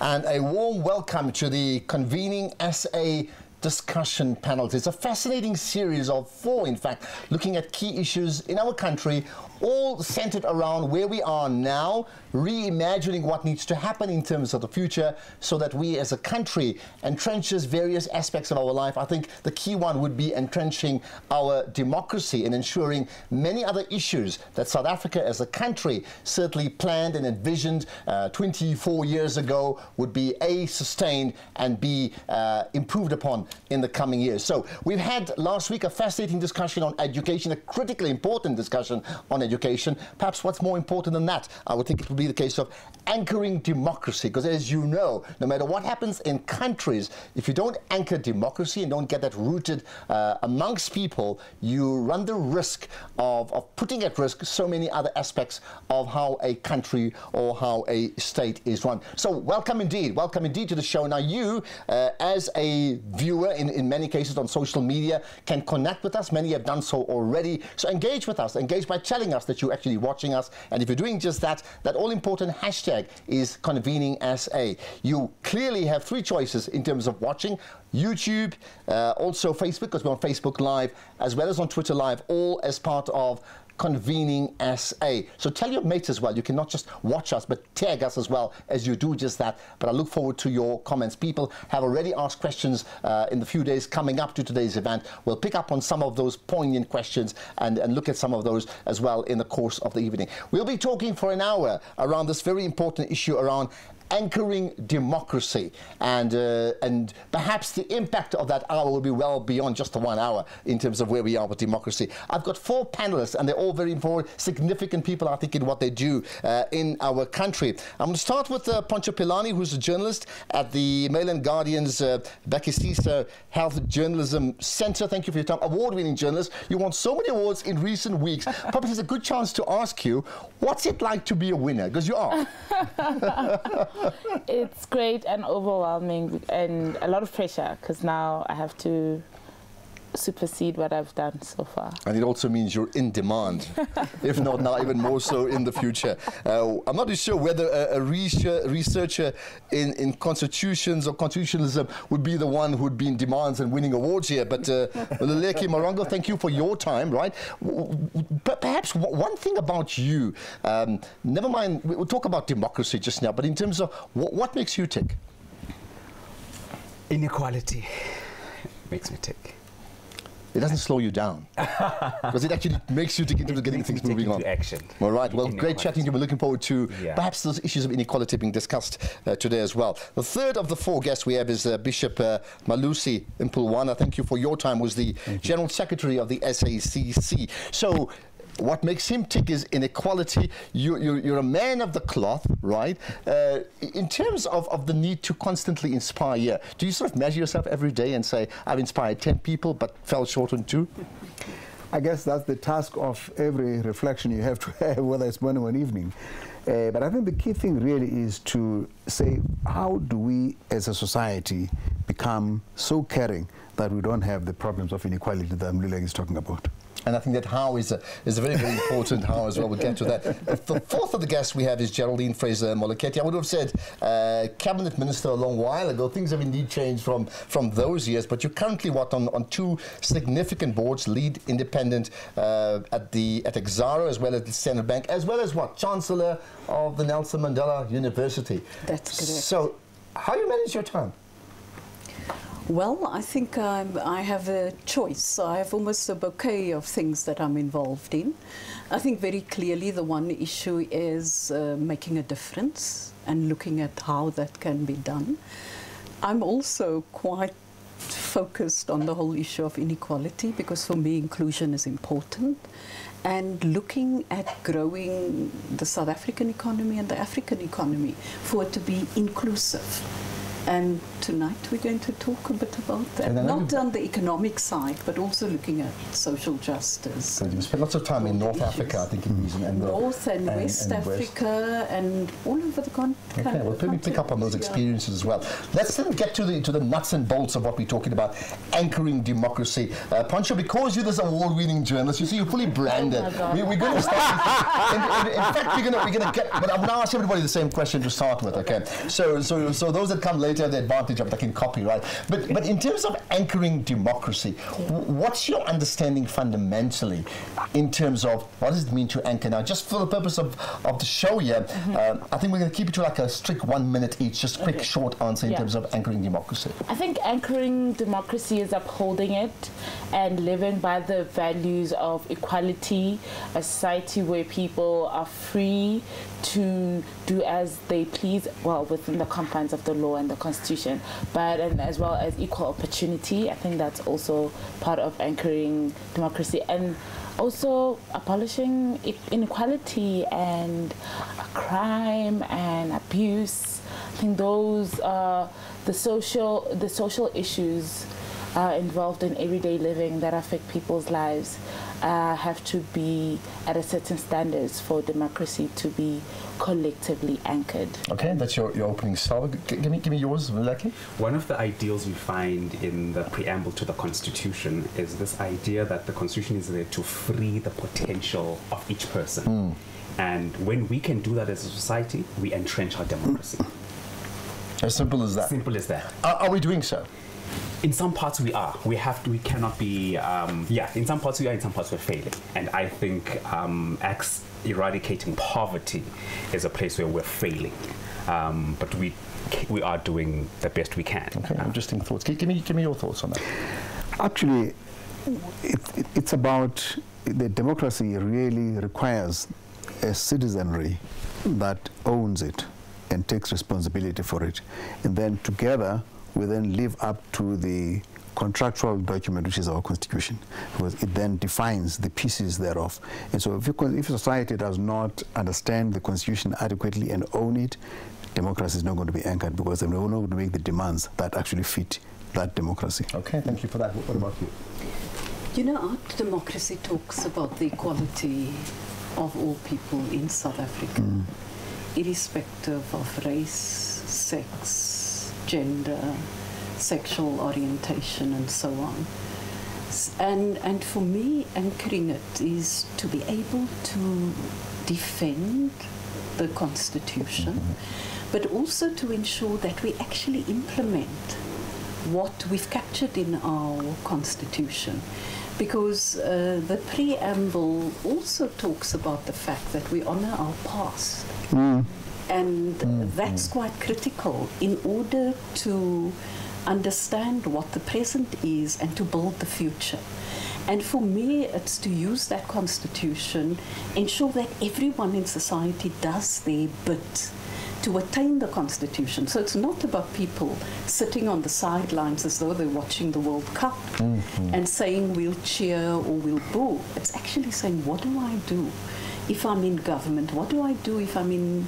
And a warm welcome to the Convening SA discussion panels. It's a fascinating series of 4, in fact, looking at key issues in our country, all centered around where we are now, reimagining what needs to happen in terms of the future so that we as a country entrenches various aspects of our life. I think the key one would be entrenching our democracy and ensuring many other issues that South Africa as a country certainly planned and envisioned 24 years ago would be A, sustained, and B, improved upon in the coming years. So we've had last week a fascinating discussion on education, a critically important discussion on education. Perhaps what's more important than that, I would think it would be the case of anchoring democracy, because as you know, no matter what happens in countries, if you don't anchor democracy and don't get that rooted amongst people, you run the risk of putting at risk so many other aspects of how a country or how a state is run. So welcome indeed to the show. Now you, as a viewer in many cases on social media, can connect with us. Many have done so already. So engage with us, engage by telling us that you're actually watching us. And if you're doing just that, that all-important hashtag is ConveningSA. You clearly have 3 choices in terms of watching: YouTube, also Facebook, because we're on Facebook Live, as well as on Twitter Live, all as part of ConveningSA. So tell your mates as well. You can not just watch us, but tag us as well as you do just that. But I look forward to your comments. People have already asked questions in the few days coming up to today's event. We'll pick up on some of those poignant questions and look at some of those as well in the course of the evening. We'll be talking for an hour around this very important issue around anchoring democracy, and perhaps the impact of that hour will be well beyond just the 1 hour in terms of where we are with democracy. I've got 4 panelists, and they're all very important, significant people, I think, in what they do in our country. I'm going to start with Poncho Pilani, who's a journalist at the Mail and Guardian's Bakisisa Health Journalism Center. Thank you for your time. Award-winning journalist. You won so many awards in recent weeks. Probably it's a good chance to ask you, what's it like to be a winner? Because you are. It's great and overwhelming and a lot of pressure, because now I have to supersede what I've done so far. And it also means you're in demand, if not now, even more so in the future. I'm not sure whether a researcher in constitutions or constitutionalism would be the one who would be in demands and winning awards here, but Leleki Marongo, thank you for your time, right? Perhaps one thing about you, never mind, we'll talk about democracy just now, but in terms of what makes you tick? Inequality makes me tick. It doesn't slow you down, because it actually makes you to get into getting things moving on. Action. All right. Well, great chatting to you. We're looking forward to perhaps those issues of inequality being discussed today as well. The third of the 4 guests we have is Bishop Malusi Mpulwana. Thank you for your time. Was the General Secretary of the SACC. So what makes him tick is inequality. You're a man of the cloth, right? In terms of the need to constantly inspire, do you sort of measure yourself every day and say, I've inspired 10 people but fell short on 2? I guess that's the task of every reflection you have to have, whether it's morning or evening. But I think the key thing really is to say, how do we as a society become so caring that we don't have the problems of inequality that Mlulek is talking about? And I think that how is a very, very important how as well. We'll get to that. The 4th of the guests we have is Geraldine Fraser-Moleketi. I would have said cabinet minister a long while ago. Things have indeed changed from those years, but you're currently on 2 significant boards, lead independent at Exaro as well as the Standard Bank, as well as Chancellor of the Nelson Mandela University. That's correct. So how do you manage your time? Well, I think I have a choice. I have almost a bouquet of things that I'm involved in. I think very clearly the one issue is making a difference and looking at how that can be done. I'm also quite focused on the whole issue of inequality, because for me inclusion is important, and looking at growing the South African economy and the African economy for it to be inclusive. And tonight we're going to talk a bit about that, not on the economic side, but also looking at social justice. So you spent lots of time in North Africa, I think, and North and West Africa and all over the continent. Okay, well, maybe pick up on those experiences as well. Let's then get to the nuts and bolts of what we're talking about, anchoring democracy. Pancho, because you're this award-winning journalist, you see, you're fully branded. We're going to start. In fact, we're going to get. But I'm now asking everybody the same question to start with. Okay, so those that come later have the advantage of they can copy, right? But in terms of anchoring democracy, what's your understanding fundamentally in terms of what does it mean to anchor? Now, just for the purpose of the show here, I think we're going to keep it to like a strict 1 minute each, just quick, short answer in terms of anchoring democracy. I think anchoring democracy is upholding it and living by the values of equality, a society where people are free to do as they please, well, within the confines of the law and the Constitution, and as well as equal opportunity. I think that's also part of anchoring democracy, and also abolishing inequality and crime and abuse. I think those are the social issues involved in everyday living that affect people's lives have to be at a certain standards for democracy to be collectively anchored. Okay, that's your opening salvo. Give me yours, Lucky. One of the ideals we find in the preamble to the Constitution is this idea that the Constitution is there to free the potential of each person. And when we can do that as a society, we entrench our democracy. As simple as that. Simple as that. Are we doing so? In some parts we are. We cannot be, in some parts we are, in some parts we're failing. And I think eradicating poverty is a place where we're failing. But we are doing the best we can. Okay, interesting thoughts. Give me your thoughts on that. Actually, it's about the democracy really requires a citizenry that owns it and takes responsibility for it. And then together, we then live up to the contractual document, which is our Constitution, because it then defines the pieces thereof. And so if society does not understand the Constitution adequately and own it, democracy is not going to be anchored, because they're not going to make the demands that actually fit that democracy. Okay, thank you for that. What about you? You know, our democracy talks about the equality of all people in South Africa, irrespective of race, sex, gender, sexual orientation, and so on. And for me, anchoring it is to be able to defend the Constitution, but also to ensure that we actually implement what we've captured in our Constitution. Because the preamble also talks about the fact that we honor our past. And that's quite critical in order to understand what the present is and to build the future. And for me, it's to use that Constitution, ensure that everyone in society does their bit to attain the Constitution. So it's not about people sitting on the sidelines as though they're watching the World Cup and saying we'll cheer or we'll boo. It's actually saying, what do I do if I'm in government? What do I do if I'm in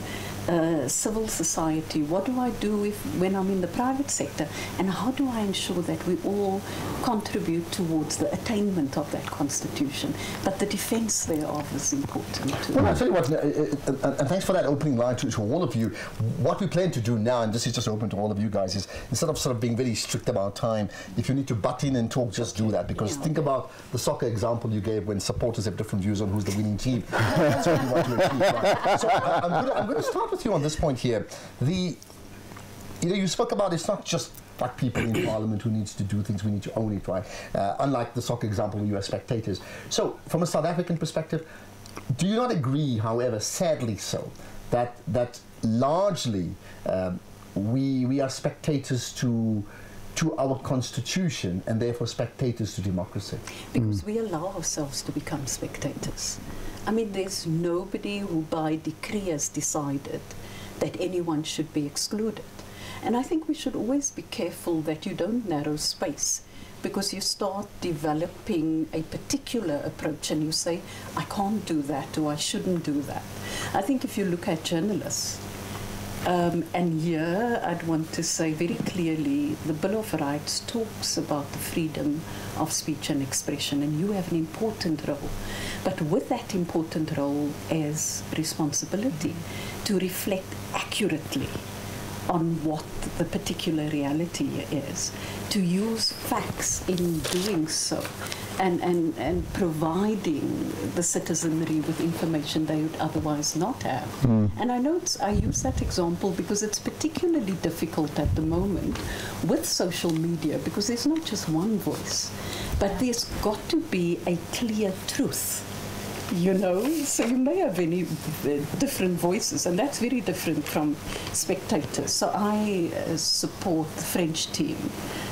civil society? What do I do when I'm in the private sector? And how do I ensure that we all contribute towards the attainment of that Constitution? But the defense thereof is important too. Well, I'll tell you what, and thanks for that opening line to all of you. What we plan to do now, and this is just open to all of you guys, is instead of sort of being very strict about time, if you need to butt in and talk, just do that. Because think about the soccer example you gave when supporters have different views on who's the winning team. That's what we want to achieve, right? So I'm going to start with you on this point here. You spoke about it's not just black people in Parliament who needs to do things, we need to own it, right? Unlike the soccer example where you are spectators. So from a South African perspective, do you not agree, however, sadly so, that largely we are spectators to our Constitution and therefore spectators to democracy? Because we allow ourselves to become spectators. I mean, there's nobody who by decree has decided that anyone should be excluded. And I think we should always be careful that you don't narrow space, because you start developing a particular approach and you say, I can't do that or I shouldn't do that. I think if you look at journalists, And here I'd want to say very clearly, the Bill of Rights talks about the freedom of speech and expression, and you have an important role. But with that important role is responsibility to reflect accurately on what the particular reality is, to use facts in doing so, and providing the citizenry with information they would otherwise not have. And I know I use that example because it's particularly difficult at the moment with social media, because there's not just one voice, but there's got to be a clear truth. You know, so you may have any different voices, and that's very different from spectators. So I support the French team.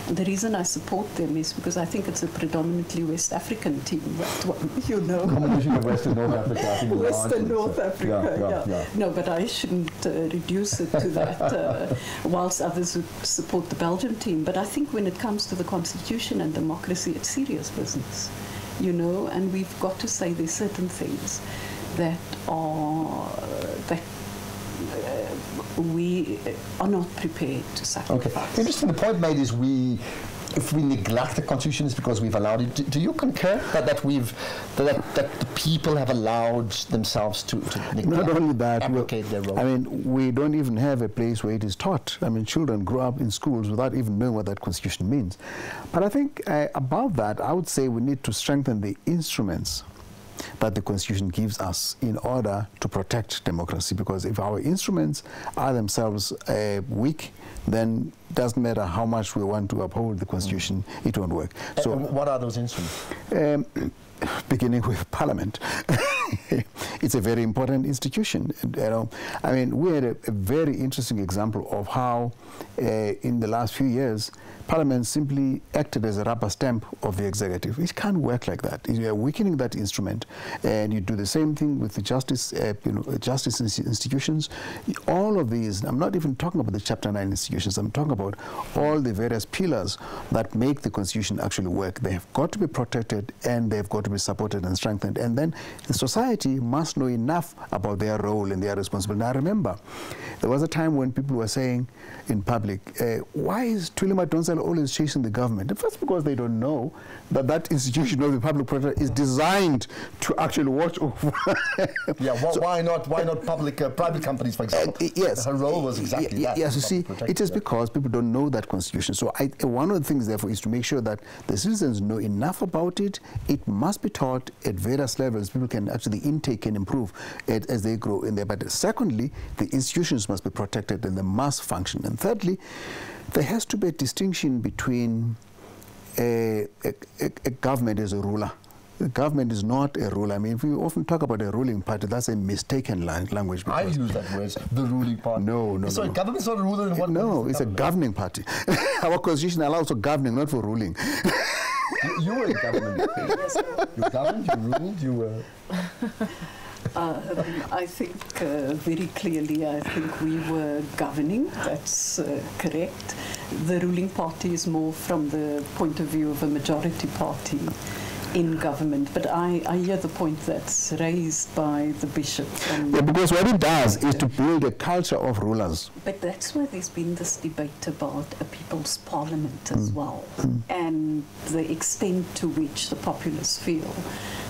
And the reason I support them is because I think it's a predominantly West African team, that one, you know. Combination of West and North Africa. West and North Africa, yeah. No, but I shouldn't reduce it to that, whilst others would support the Belgian team. But I think when it comes to the Constitution and democracy, it's serious business. You know, and we've got to say there's certain things that we are not prepared to sacrifice. Okay. Interesting. The point made is if we neglect the Constitution, it's because we've allowed it. Do you concur that the people have allowed themselves to neglect, not only that, abrogate their role? I mean, we don't even have a place where it is taught. I mean, children grow up in schools without even knowing what that Constitution means. But I think above that, I would say we need to strengthen the instruments that the Constitution gives us in order to protect democracy, because if our instruments are themselves weak, then it doesn't matter how much we want to uphold the Constitution, it won't work. So what are those instruments? Beginning with Parliament. It's a very important institution. You know, I mean, we had a very interesting example of how in the last few years Parliament simply acted as a rubber stamp of the executive. It can't work like that. You are weakening that instrument, and you do the same thing with the justice, justice institutions. All of these, I'm not even talking about the Chapter 9 institutions, I'm talking about all the various pillars that make the Constitution actually work. They have got to be protected, and they've got to be supported and strengthened. And then the society must know enough about their role and their responsibility. Now, I remember there was a time when people were saying in public, why is Twili Madonsela always chasing the government? First, because they don't know that that institution of the public protector is designed to actually watch over. Yeah, why not public private companies, for example? Yes. Her role was exactly that. Yes, you see, it is because people don't know that Constitution. So one of the things, therefore, is to make sure that the citizens know enough about it. It must be taught at various levels. People can actually intake and improve it as they grow in there. But secondly, the institutions must be protected and they must function. And thirdly, there has to be a distinction between a government as a ruler. The government is not a ruler. I mean, if we often talk about a ruling party, that's a mistaken language. I use that word, the ruling party. No. So government's not a ruler in what? No, it's a governing party. Our Constitution allows for governing, not for ruling. You were in government. You governed, you ruled, you were... I think very clearly, I think we were governing, that's correct. The ruling party is more from the point of view of a majority party in government, but I hear the point that's raised by the bishop. Yeah, because what it does is to build a culture of rulers. But that's why there's been this debate about a people's parliament as well, and the extent to which the populace feel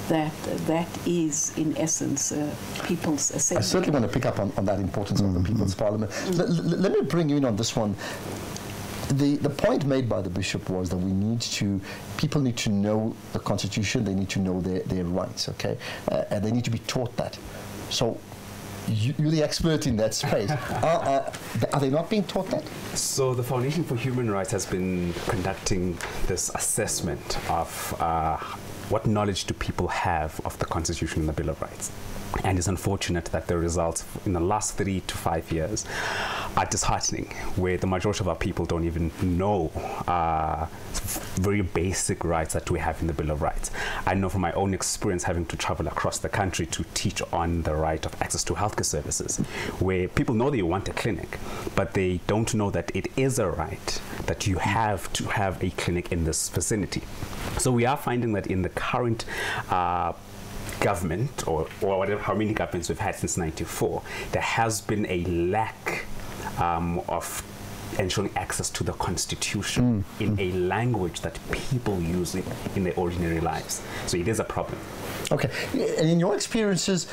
that is, in essence, people's assembly. I certainly want to pick up on that importance of the people's parliament. Let me bring you in on this one. The point made by the bishop was that people need to know the Constitution, they need to know their rights, okay? And they need to be taught that. So you're the expert in that space. Are they not being taught that? So the Foundation for Human Rights has been conducting this assessment of what knowledge do people have of the Constitution and the Bill of Rights. And it's unfortunate that the results in the last 3 to 5 years are disheartening, where the majority of our people don't even know very basic rights that we have in the Bill of Rights. I know from my own experience having to travel across the country to teach on the right of access to healthcare services, where people know they want a clinic, but they don't know that it is a right that you have to have a clinic in this vicinity. So we are finding that in the current government, or whatever, how many governments we've had since '94, there has been a lack of ensuring access to the Constitution in a language that people use in their ordinary lives. So it is a problem. Okay, and in your experiences,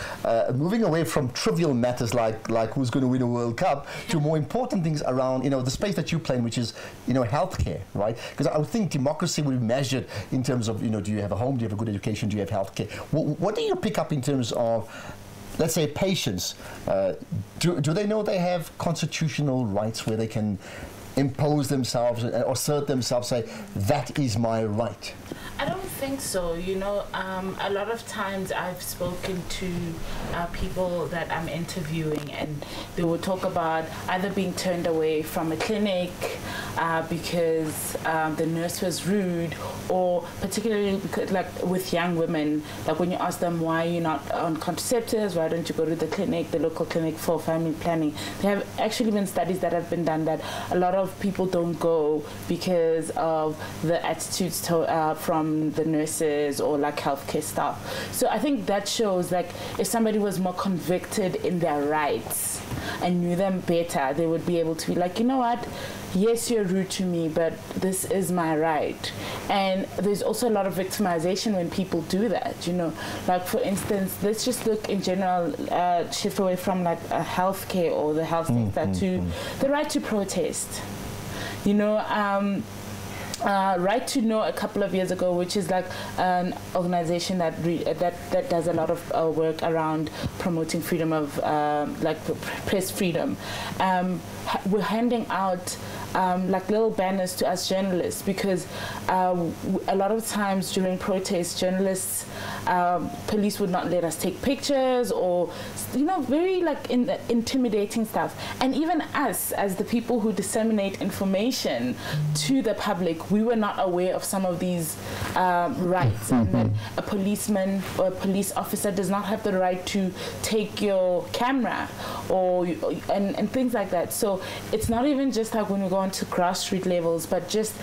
moving away from trivial matters like who's going to win a World Cup to more important things around, the space that you play in, which is, healthcare, right? Because I would think democracy would be measured in terms of, do you have a home, do you have a good education, do you have healthcare? What do you pick up in terms of, let's say, patients? Do they know they have constitutional rights where they can impose themselves or assert themselves, say, that is my right? I don't think so. A lot of times I've spoken to people that I'm interviewing, and they will talk about either being turned away from a clinic because the nurse was rude, or particularly because, like with young women, like when you ask them why you're not on contraceptives, why don't you go to the clinic, the local clinic for family planning. There have actually been studies that have been done that a lot of people don't go because of the attitudes from the nurses or like healthcare staff. So I think that shows, like, if somebody was more convicted in their rights and knew them better, they would be able to be like, you know what, yes, you're rude to me, but this is my right. And there's also a lot of victimization when people do that, like, for instance, let's just look in general, shift away from like healthcare or the health sector to the right to protest. Right to Know a couple of years ago, which is like an organization that does a lot of work around promoting freedom of like press freedom. We're handing out like little banners to us journalists because a lot of times during protests, journalists, police would not let us take pictures, or very like intimidating stuff. And even us, as the people who disseminate information to the public, we were not aware of some of these rights, and that a policeman or a police officer does not have the right to take your camera and things like that. So it's not even just like when we go on to grassroots levels, but just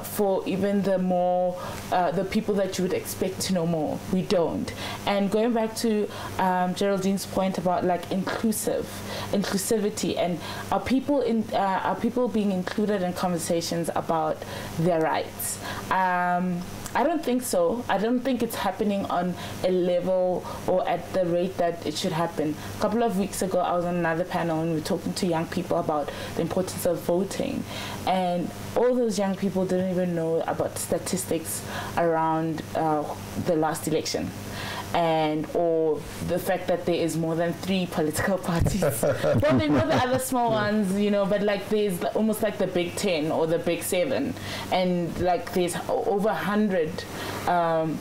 for even the more the people that you would expect to know more, we don't. And going back to Geraldine's point about like inclusivity, and are people being included in conversations about their rights? I don't think so. I don't think it's happening on a level or at the rate that it should happen. A couple of weeks ago, I was on another panel and we were talking to young people about the importance of voting. And all those young people didn't even know about statistics around the last election. Or the fact that there is more than 3 political parties. Well, they know the other small ones, but like there's almost like the Big 10 or the Big 7, and like there's over 100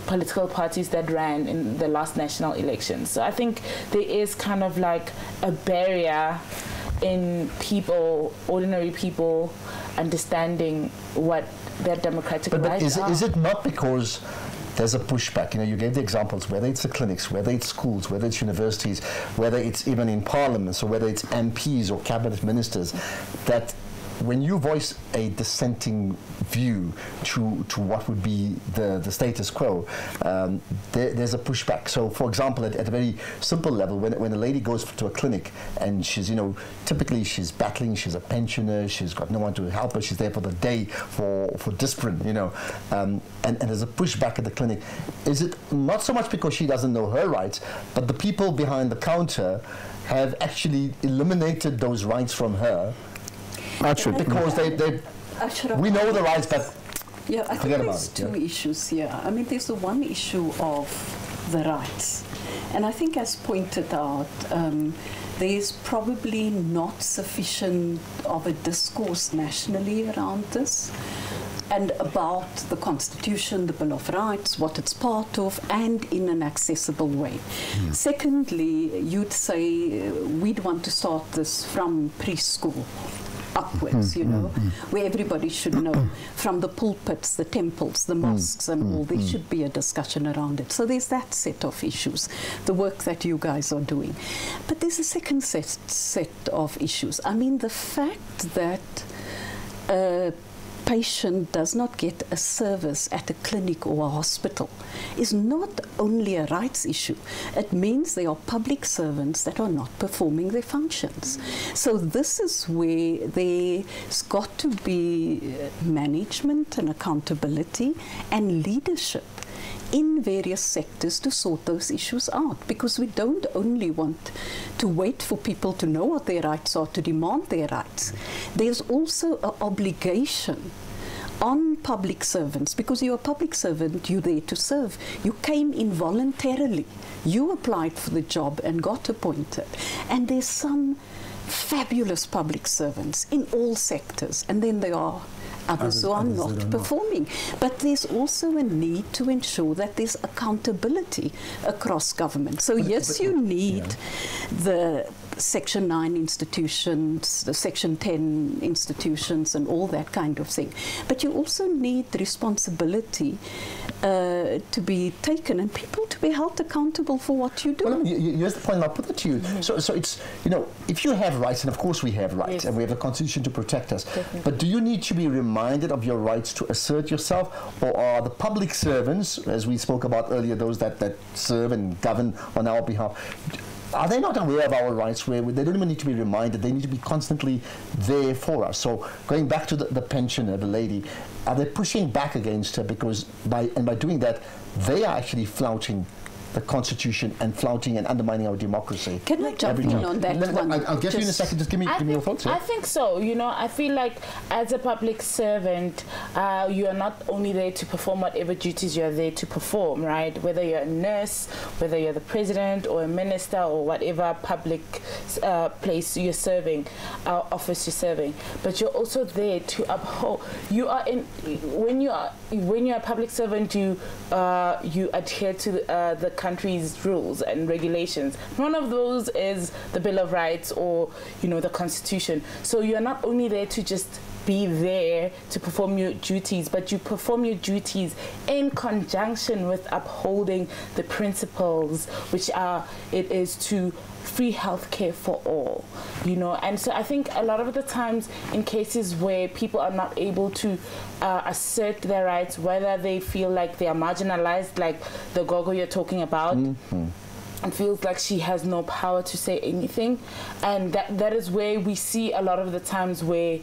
political parties that ran in the last national election. So I think there is kind of like a barrier in people, ordinary people, understanding what their democratic rights are. Is it not because there's a pushback? You gave the examples, whether it's the clinics, whether it's schools, whether it's universities, whether it's even in parliaments, or whether it's MPs or cabinet ministers, that when you voice a dissenting view to what would be the status quo, there's a pushback. So, for example, at a very simple level, when a lady goes to a clinic and she's, typically she's battling, she's a pensioner, she's got no one to help her, she's there for the day for discipline, and there's a pushback at the clinic. Is it not so much because she doesn't know her rights, but the people behind the counter have actually eliminated those rights from her? Actually, because we know the rights, but yeah, I think there's two issues here. I mean, there's the one issue of the rights, and I think, as pointed out, there's probably not sufficient of a discourse nationally around this, and about the Constitution, the Bill of Rights, what it's part of, and in an accessible way. Secondly, you'd say we'd want to start this from preschool upwards, where everybody should know, from the pulpits, the temples, the mosques and all, there should be a discussion around it. So there's that set of issues, the work that you guys are doing. But there's a second set of issues. I mean, the fact that patient does not get a service at a clinic or a hospital is not only a rights issue. It means there are public servants that are not performing their functions. So this is where there's got to be management and accountability and leadership in various sectors to sort those issues out, because we don't only want to wait for people to know what their rights are to demand their rights. There's also an obligation on public servants, because you're a public servant, you're there to serve. You came in voluntarily. You applied for the job and got appointed. And there's some fabulous public servants in all sectors, and then there are others who are not performing. But there's also a need to ensure that there's accountability across government. So yes, you need the Section 9 institutions, the Section 10 institutions and all that kind of thing. But you also need the responsibility to be taken and people to be held accountable for what you do. Well, here's the point, I'll put it to you. So it's, you know, if you have rights, and of course we have rights, and we have the Constitution to protect us, but do you need to be reminded of your rights to assert yourself, or are the public servants, as we spoke about earlier, those that serve and govern on our behalf, are they not aware of our rights, where they don't even need to be reminded, they need to be constantly there for us? So going back to the pensioner, the lady, are they pushing back against her because by doing that, they are actually flouting the Constitution and flouting and undermining our democracy? Can I jump in on that one? I'll get you in a second. Just give me your thoughts. I think so. You know, I feel like as a public servant, you are not only there to perform whatever duties you are there to perform, right? Whether you're a nurse, whether you're the president or a minister or whatever public place you're serving, office you're serving, but you're also there to uphold. You are in when you're a public servant, you adhere to the country's rules and regulations. One of those is the Bill of Rights or, you know, the Constitution. So you're not only there to just be there to perform your duties, but you perform your duties in conjunction with upholding the principles, which are, it is to free healthcare for all, you know. And so I think a lot of the times in cases where people are not able to assert their rights, whether they feel like they are marginalized, like the gogo you're talking about, and feels like she has no power to say anything, and that is where we see a lot of the times where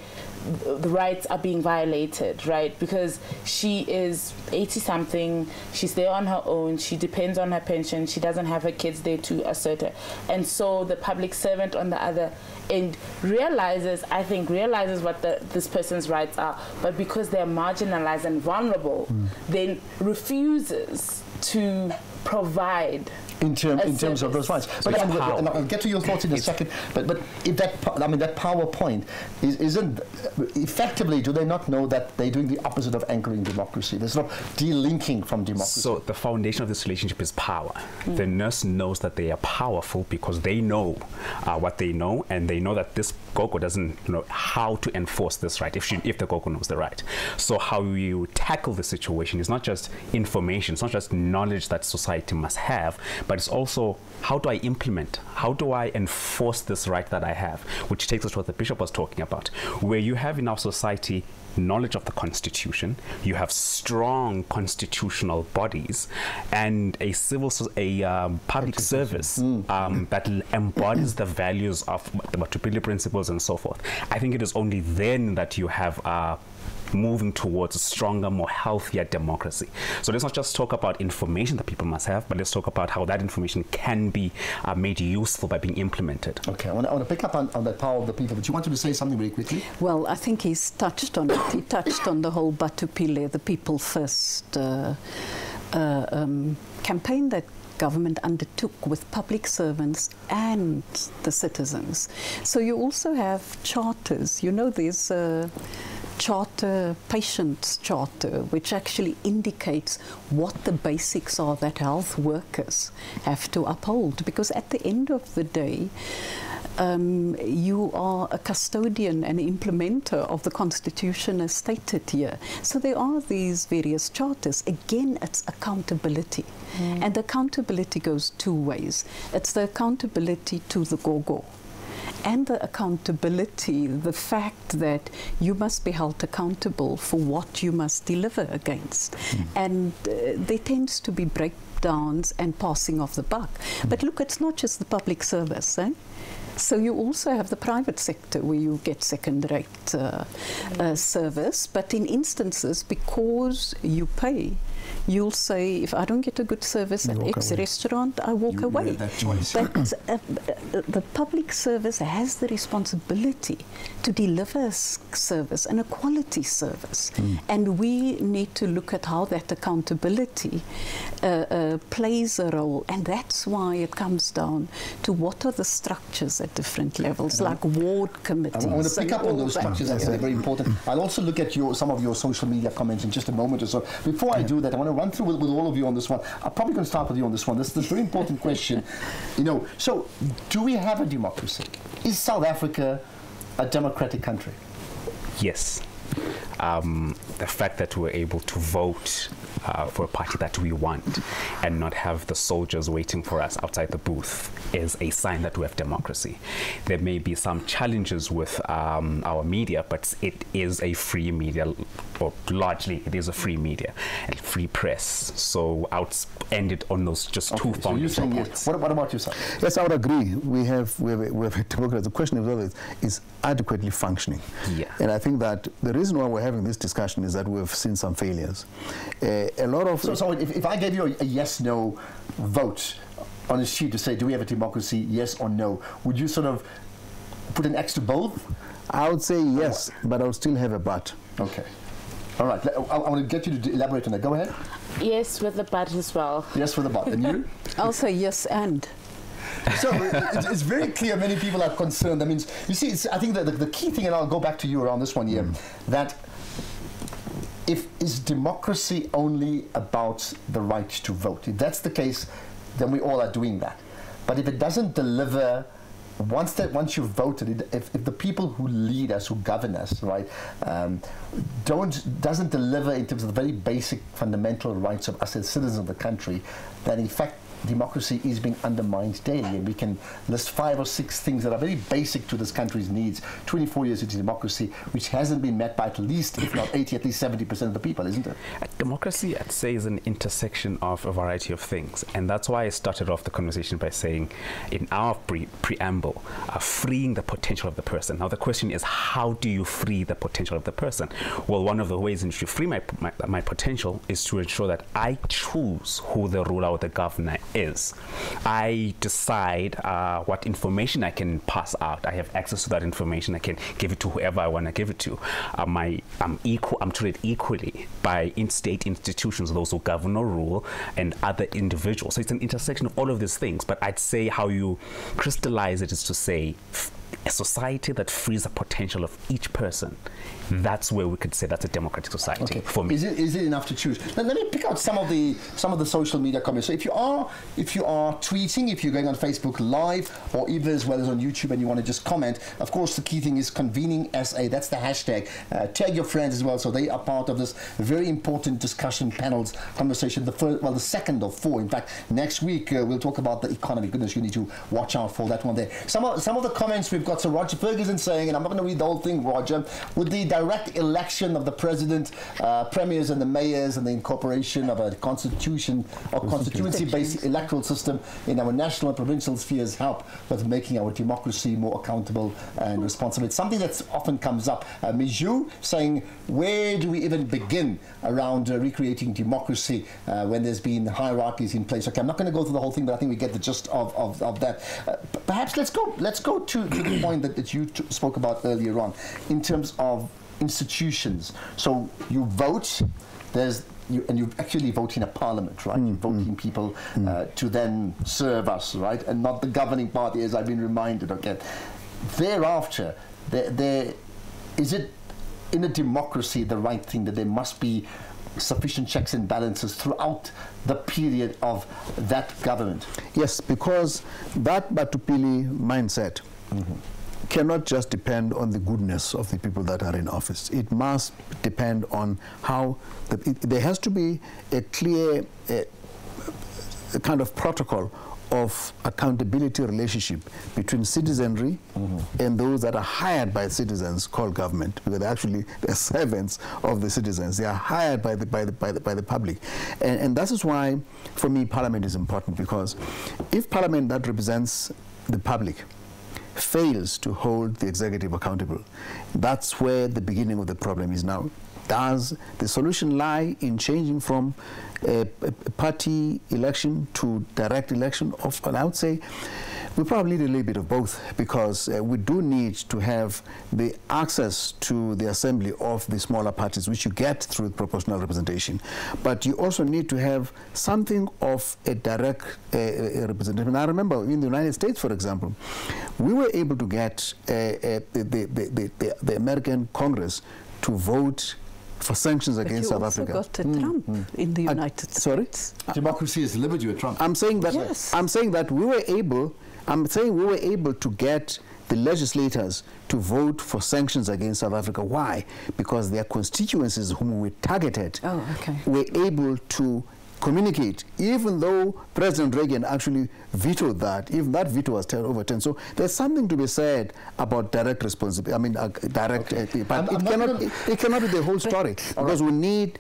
the rights are being violated, right? Because she is 80-something, she's there on her own, she depends on her pension, she doesn't have her kids there to assert her. And so the public servant on the other end realizes what this person's rights are, but because they're marginalized and vulnerable, then refuses to provide in terms of those rights. But and I'll get to your thoughts in a second. But if that PowerPoint isn't effectively, do they not know that they're doing the opposite of anchoring democracy? There's no delinking from democracy. So the foundation of this relationship is power. The nurse knows that they are powerful because they know what they know, and they know that this gogo doesn't know how to enforce this right if the gogo knows the right. So how you tackle the situation is not just information, it's not just knowledge that society must have, but it's also how do I implement, how do I enforce this right that I have, which takes us to what the bishop was talking about, where you have in our society knowledge of the Constitution, you have strong constitutional bodies, and a public service that embodies the values of the Matupili principles and so forth. I think it is only then that you have moving towards a stronger, more healthier democracy. So let's not just talk about information that people must have, but let's talk about how that information can be made useful by being implemented. Okay, I want to pick up on that power of the people, but you wanted to say something very quickly? Well, I think he's touched on it. He touched on the whole Batupile, the People First campaign that government undertook with public servants and the citizens. So you also have charters. You know, there's a charter, patient's charter, which actually indicates what the basics are that health workers have to uphold. Because at the end of the day, you are a custodian and implementer of the Constitution as stated here. So there are these various charters. Again, it's accountability. And accountability goes two ways. It's the accountability to the gogo, and the accountability, the fact that you must be held accountable for what you must deliver against. And there tends to be breakdowns and passing of the buck. But look, it's not just the public service, eh? So you also have the private sector where you get second-rate service, but in instances, because you pay, you'll say, if I don't get a good service at X restaurant, I walk away. That choice. But the public service has the responsibility to deliver service and a quality service. And we need to look at how that accountability plays a role. And that's why it comes down to what are the structures at different levels, like ward committees. I want to pick up on those structures. That's very important. I'll also look at some of your social media comments in just a moment or so. Before I do that, I want to run through with all of you on this one. I'm probably going to start with you on this one. This is a very important question. You know, so do we have a democracy? Is South Africa a democratic country? Yes. The fact that we're able to vote for a party that we want and not have the soldiers waiting for us outside the booth is a sign that we have democracy. There may be some challenges with our media, but it is a free media, or largely it is a free media and free press. So I would end it on those just two so you're saying yes. What about yourself? Yes, I would agree. We have a democracy. The question is adequately functioning. Yeah. And I think that the reason why we're having this discussion is that we've seen some failures. A lot of... So if I gave you a yes-no vote on a sheet to say, do we have a democracy, yes or no, would you sort of put an X to both? I would say yes, but I would still have a but. Okay. All right. I want to get you to elaborate on that. Go ahead. Yes, with the but as well. Yes, with the but. And you? I'll say yes and. So it's very clear many people are concerned. That means, you see, I think that the key thing, and I'll go back to you around this one here, that is democracy only about the right to vote? If that's the case, then we all are doing that. But if it doesn't deliver, once you've voted, if the people who lead us, who govern us, right, doesn't deliver in terms of the very basic fundamental rights of us as citizens of the country, then in fact democracy is being undermined daily, and we can list 5 or 6 things that are very basic to this country's needs. 24 years into democracy, which hasn't been met by at least, if not 80, at least 70% of the people, isn't it? Democracy, I'd say, is an intersection of a variety of things, and that's why I started off the conversation by saying, in our preamble, freeing the potential of the person. Now the question is, how do you free the potential of the person? Well, one of the ways in which you free my potential is to ensure that I choose who the ruler or the governor is. I decide what information I can pass out. I have access to that information. I can give it to whoever I want to give it to. I'm treated equally by state institutions, those who govern or rule, and other individuals. So it's an intersection of all of these things. But I'd say how you crystallize it is to say a society that frees the potential of each person. That's where we could say that's a democratic society for me. Is it enough to choose? Now, let me pick out some of the social media comments. So if you are tweeting, if you're going on Facebook Live, or even as well as on YouTube, and you want to just comment, of course the key thing is ConveningSA. That's the hashtag. Tag your friends as well, so they are part of this very important discussion panels conversation. The second of 4. In fact, next week we'll talk about the economy. Goodness, you need to watch out for that one there. Some of the comments we've got. So Roger Ferguson saying, and I'm not going to read the whole thing, Roger, with the direct election of the president, premiers and the mayors, and the incorporation of a constituency-based electoral system in our national and provincial spheres help with making our democracy more accountable and responsible. It's something that often comes up. Mijou saying, where do we even begin around recreating democracy when there's been hierarchies in place? Okay, I'm not going to go through the whole thing, but I think we get the gist of that. Perhaps let's go to the point that you spoke about earlier on in terms of institutions. So you vote, and you actually vote in a parliament, right? You're voting people to then serve us, right? And not the governing party, as I've been reminded, okay? Thereafter, is it in a democracy the right thing that there must be sufficient checks and balances throughout the period of that government? Yes, because that Batupili mindset cannot just depend on the goodness of the people that are in office. It must depend on how there has to be a clear a kind of protocol of accountability relationship between citizenry and those that are hired by citizens called government, because they're servants of the citizens. They are hired by the public, and that is why, for me, Parliament is important, because if Parliament that represents the public fails to hold the executive accountable, that's where the beginning of the problem is now. Does the solution lie in changing from a party election to direct election? And I would say we probably need a little bit of both, because we do need to have the access to the assembly of the smaller parties, which you get through proportional representation. But you also need to have something of a direct representation. And I remember in the United States, for example, we were able to get the American Congress to vote for sanctions against South Africa. But you also got Trump in the United States. Sorry? Democracy has delivered you a Trump. I'm saying that. Yes. I'm saying that we were able. I'm saying we were able to get the legislators to vote for sanctions against South Africa. Why? Because their constituencies, whom we targeted, were able to communicate, even though President Reagan actually vetoed that. Even that veto was overturned. So there's something to be said about direct responsibility. I mean, direct, but it cannot be the whole story, because we need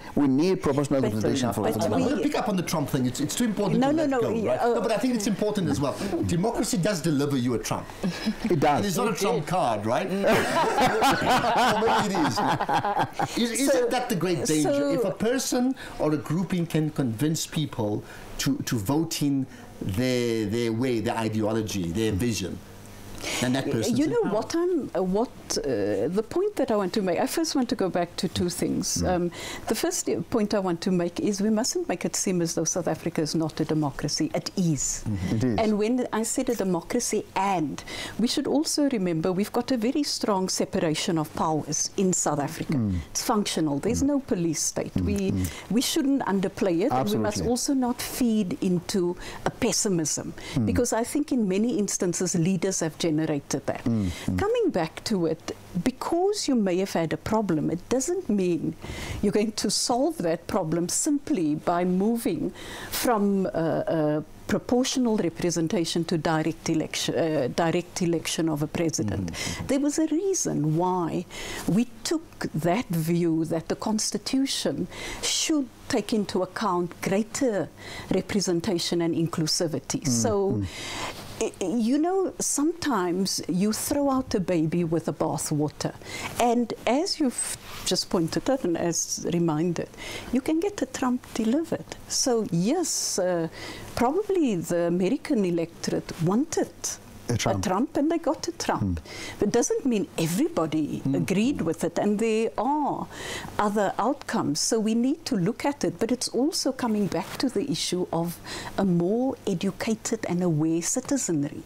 proportional representation for it. I'm going to pick up on the Trump thing. It's too important to let go, right? No, but I think it's important as well. Democracy does deliver you a Trump. It does. And it's not a Trump card, right? Or maybe it is. Isn't that the great danger? If a person or a grouping can convince people to vote in their way, their ideology, their vision, and that person. You know what? The point that I want to make. I first want to go back to two things. The first point I want to make is we mustn't make it seem as though South Africa is not a democracy. It is. It is. And when I said a democracy, and we should also remember we've got a very strong separation of powers in South Africa. It's functional. There's no police state. We shouldn't underplay it. Absolutely. And we must also not feed into a pessimism, because I think in many instances leaders have generated that. Coming back to it, because you may have had a problem, it doesn't mean you're going to solve that problem simply by moving from proportional representation to direct election of a president. There was a reason why we took that view that the Constitution should take into account greater representation and inclusivity. So, you know, sometimes you throw out a baby with the bathwater, and as you've just pointed out and as reminded, you can get a Trump delivered. So yes, probably the American electorate wanted a Trump, and they got a Trump. But it doesn't mean everybody agreed with it, and there are other outcomes. So we need to look at it, but it's also coming back to the issue of a more educated and aware citizenry,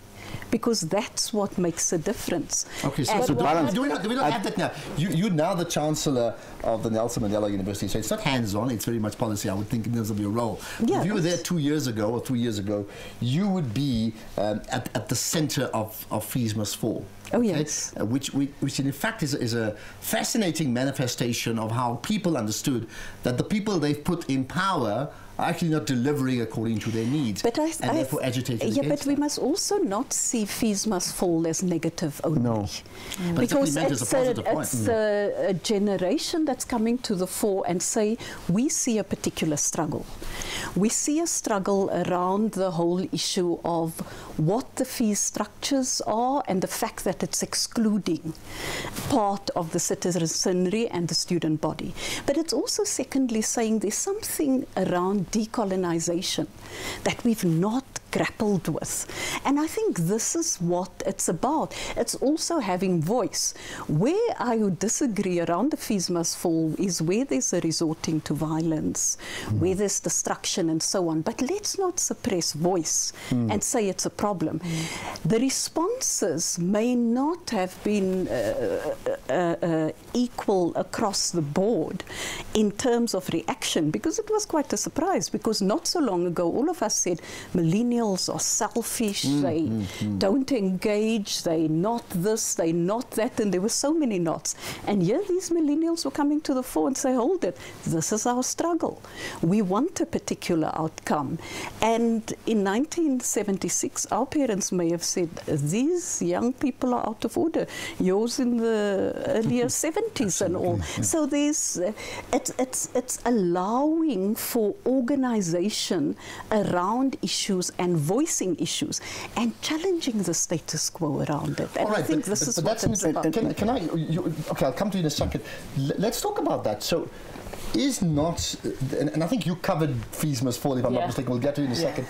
because that's what makes a difference. Okay, so do we not have that now? You're now the Chancellor of the Nelson Mandela University, so it's not hands-on, it's very much policy, I would think, in terms of your role. Yeah, if you were there 2 years ago or 3 years ago, you would be at the center of Fees Must Fall. Oh, yes. Which in fact is a fascinating manifestation of how people understood that the people they've put in power are actually not delivering according to their needs, and therefore agitating against but we them. must also not see Fees Must Fall as negative only. No. Because it's a generation that's coming to the fore and say, we see a particular struggle. We see a struggle around the whole issue of what the fee structures are and the fact that it's excluding part of the citizenry and the student body. But it's also, secondly, saying there's something around decolonization that we've not grappled with. And I think this is what it's about. It's also having voice. Where I would disagree around the Fees Must Fall is where there's a resorting to violence, where there's destruction and so on. But let's not suppress voice and say it's a problem. The responses may not have been equal across the board in terms of reaction, because it was quite a surprise, because not so long ago all of us said millennials are selfish, they don't engage, they not this, they not that, and there were so many nots. And here these millennials were coming to the fore and say, hold it, this is our struggle. We want a particular outcome. And in 1976, our parents may have said, these young people are out of order. Yours in the earlier 70s and all. So there's, it's allowing for organization around issues and voicing issues and challenging the status quo around it. And all right, I think this is what it's about. Can I, okay, I'll come to you in a second. Let's talk about that. So, is not, and I think you covered fees must fall, if I'm not mistaken, we'll get to you in a second,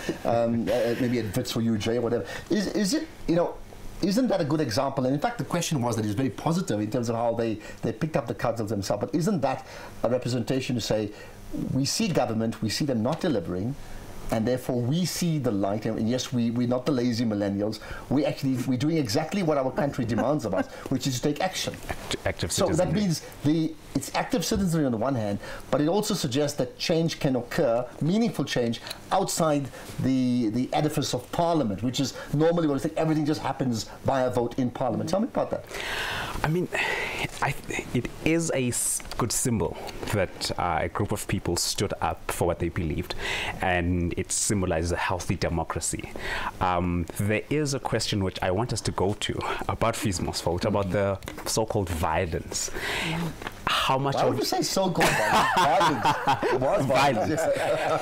maybe it fits for you, Jay, or whatever. Is it, you know, isn't that a good example? And in fact, the question was that it's very positive in terms of how they picked up the cudgels themselves, but isn't that a representation to say, we see government, we see them not delivering, and therefore we see the light, and yes, we're not the lazy millennials. We're doing exactly what our country demands of us, which is to take action. Active so citizenry. that means it's active citizenry on the one hand, but it also suggests that change can occur, meaningful change, outside the edifice of Parliament, which is normally where I think everything just happens by a vote in Parliament. Tell me about that. I mean, it is a good symbol that a group of people stood up for what they believed, and it symbolizes a healthy democracy. There is a question which I want us to go to about Fees Must Fall, about the so-called violence. How much? Why would you say so-called violence? It was violence.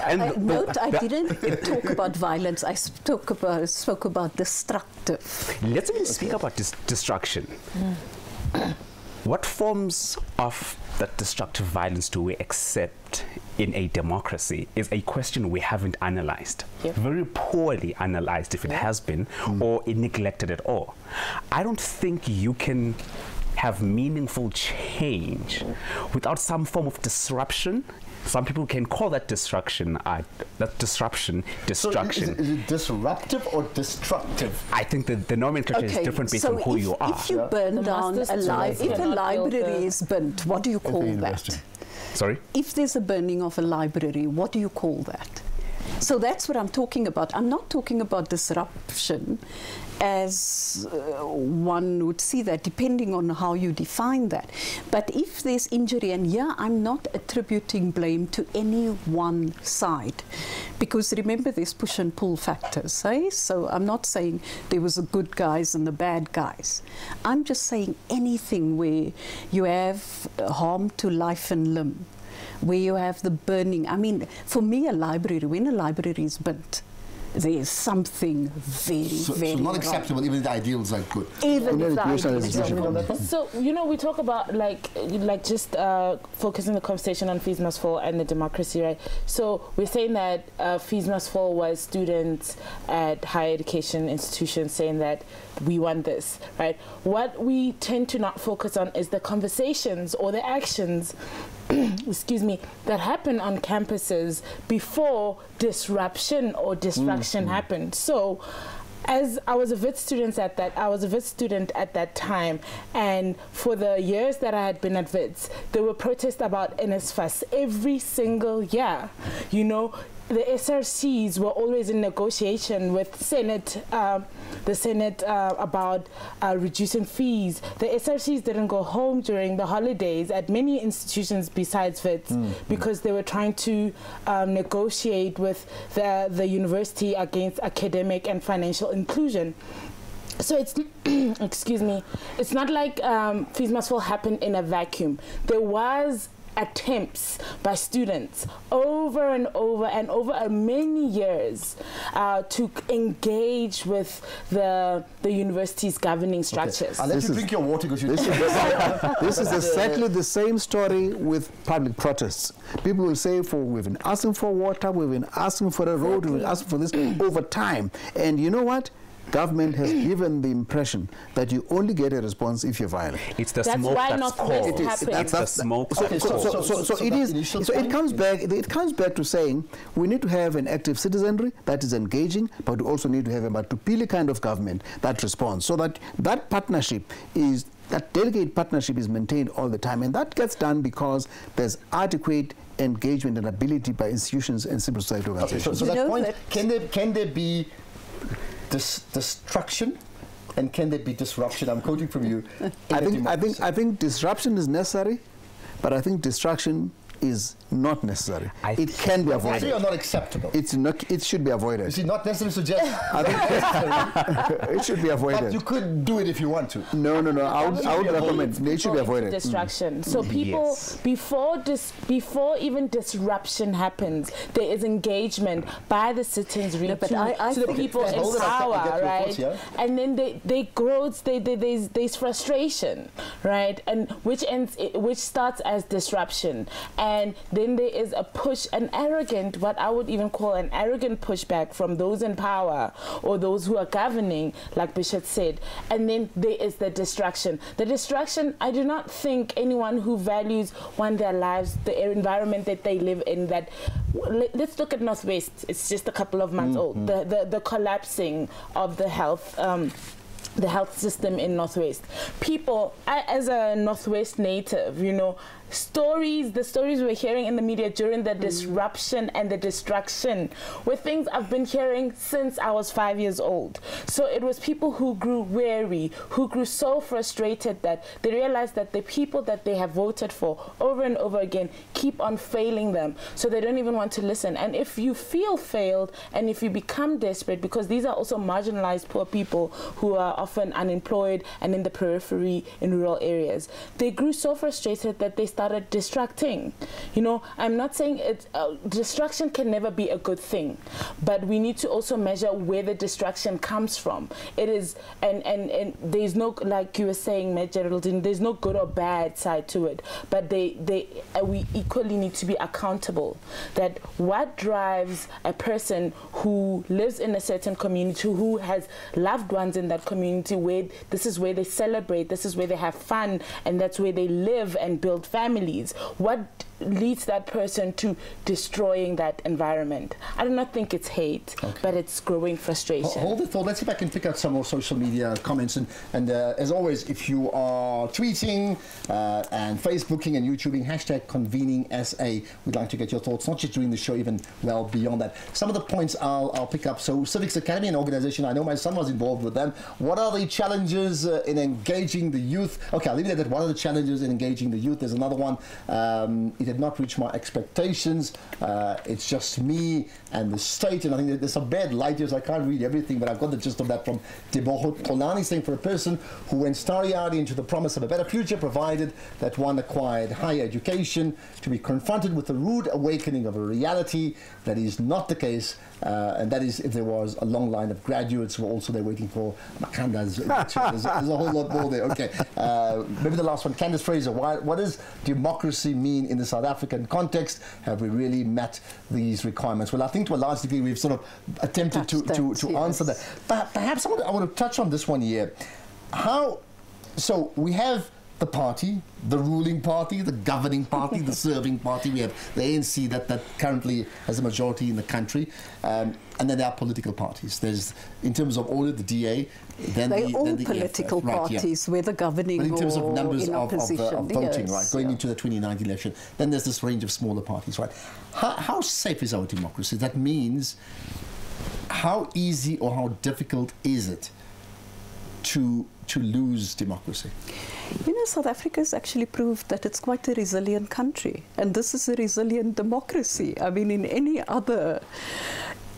And Note, I didn't talk about violence. I spoke about destructive. Let's even speak about destruction. What forms of that destructive violence do we accept in a democracy is a question we haven't analyzed. Very poorly analyzed if it has been, or neglected at all. I don't think you can have meaningful change without some form of disruption. Some people can call that destruction, destruction. So is it disruptive or destructive? I think that the nomenclature is different based on who you are. If you burn down if a library is burnt, what do you call that? Sorry? If there's a burning of a library, what do you call that? So that's what I'm talking about. I'm not talking about disruption as one would see that, depending on how you define that. But if there's injury, and I'm not attributing blame to any one side, because remember there's push and pull factors, eh? So I'm not saying there was the good guys and the bad guys. I'm just saying anything where you have harm to life and limb, where you have the burning. I mean, for me, a library, when a library is burnt, there is something very so not acceptable, wrong. even the ideals are good. Even if the ideals are good. So, you know, we talk about like just focusing the conversation on Fees Must Fall and the democracy, right? So we're saying that Fees Must Fall was students at higher education institutions saying that we want this, right? What we tend to not focus on is the conversations or the actions excuse me, that happen on campuses before disruption or distraction happened. So, as I was a VIT student at that time, and for the years that I had been at VITS, there were protests about NSFAS every single year. You know, the SRCs were always in negotiation with the Senate about reducing fees. The SRCs didn't go home during the holidays at many institutions besides VITS because they were trying to negotiate with the university against academic and financial inclusion. So it's, excuse me, it's not like Fees Must Fall happened in a vacuum. There was attempts by students over and over many years to engage with the university's governing structures. I'll let you drink your water because this is exactly the same story with public protests. People will say, we've been asking for water, we've been asking for a road, we've been asking for this over time. And you know what? Government has given the impression that you only get a response if you're violent. It's the smoke that's called. It's the smoke. So it is. So it comes back. It comes back to saying we need to have an active citizenry that is engaging, but we also need to have a Matupili kind of government that responds, so that partnership is that delicate partnership is maintained all the time. And that gets done because there's adequate engagement and ability by institutions and civil society organizations. So that point, can there be destruction? And can there be disruption? I'm quoting from you. I think disruption is necessary, but I think destruction is not necessary. It can be avoided. Actually, or not acceptable. It's not. It should be avoided. Is it not necessary to suggest? I think it should be avoided. But you could do it if you want to. No. I would recommend it should be avoided. Distraction. So people, before even disruption happens, there is engagement by the citizens to the people in power, right? And then they grow. There's frustration, right? And which starts as disruption. And then there is a push, what I would even call an arrogant pushback from those in power or those who are governing, like Bishop said. And then there is the distraction. The distraction, I do not think anyone who values their lives, the environment that they live in, that let's look at Northwest. It's just a couple of months old. The collapsing of the health system in Northwest. People, as a Northwest native, the stories we're hearing in the media during the disruption and the destruction were things I've been hearing since I was 5 years old. So it was people who grew weary, who grew so frustrated that they realized that the people that they have voted for over and over again keep on failing them. So they don't even want to listen. And if you feel failed and if you become desperate, because these are also marginalized poor people who are often unemployed and in the periphery in rural areas, they grew so frustrated that they started distracting. I'm not saying distraction can never be a good thing, but we need to also measure where the distraction comes from. It is, and there's no, like you were saying, Matt Geraldine, there's no good or bad side to it, but we equally need to be accountable. That what drives a person who lives in a certain community, who has loved ones in that community, where this is where they celebrate, this is where they have fun, and that's where they live and build families. What leads that person to destroying that environment? I do not think it's hate, but it's growing frustration. Hold the thought. Let's see if I can pick out some more social media comments. And as always, if you are tweeting and Facebooking and YouTubing, #ConveningSA, we'd like to get your thoughts, not just during the show, even well beyond that. Some of the points I'll pick up. So Civics Academy, an organization, I know my son was involved with them. What are the challenges in engaging the youth? Okay, I'll leave it at that. What are the challenges in engaging the youth? There's another one. It did not reach my expectations. It's just me and the state, and I think that there's some bad light here, so I can't read everything, but I've got the gist of that from Deboho Polani, saying, for a person who went starry-eyed into the promise of a better future, provided that one acquired higher education, to be confronted with the rude awakening of a reality that is not the case, and that is if there was a long line of graduates who were also there waiting for Makandas. There's a whole lot more there. Okay, maybe the last one, Candace Fraser. What does democracy mean in the South African context? Have we really met these requirements? Well, I think to a large degree we've sort of attempted to answer that. But perhaps I want to touch on this one here. So we have the party, the ruling party, the governing party, the serving party. We have the ANC that currently has a majority in the country. And then there are political parties. There's, in terms of order, the DA. Then all political parties, whether governing or in opposition. But in terms of numbers of voting, right, going into the 2019 election, then there's this range of smaller parties, right? How safe is our democracy? That means, how easy or how difficult is it to lose democracy? South Africa has actually proved that it's quite a resilient country, and this is a resilient democracy. I mean, in any other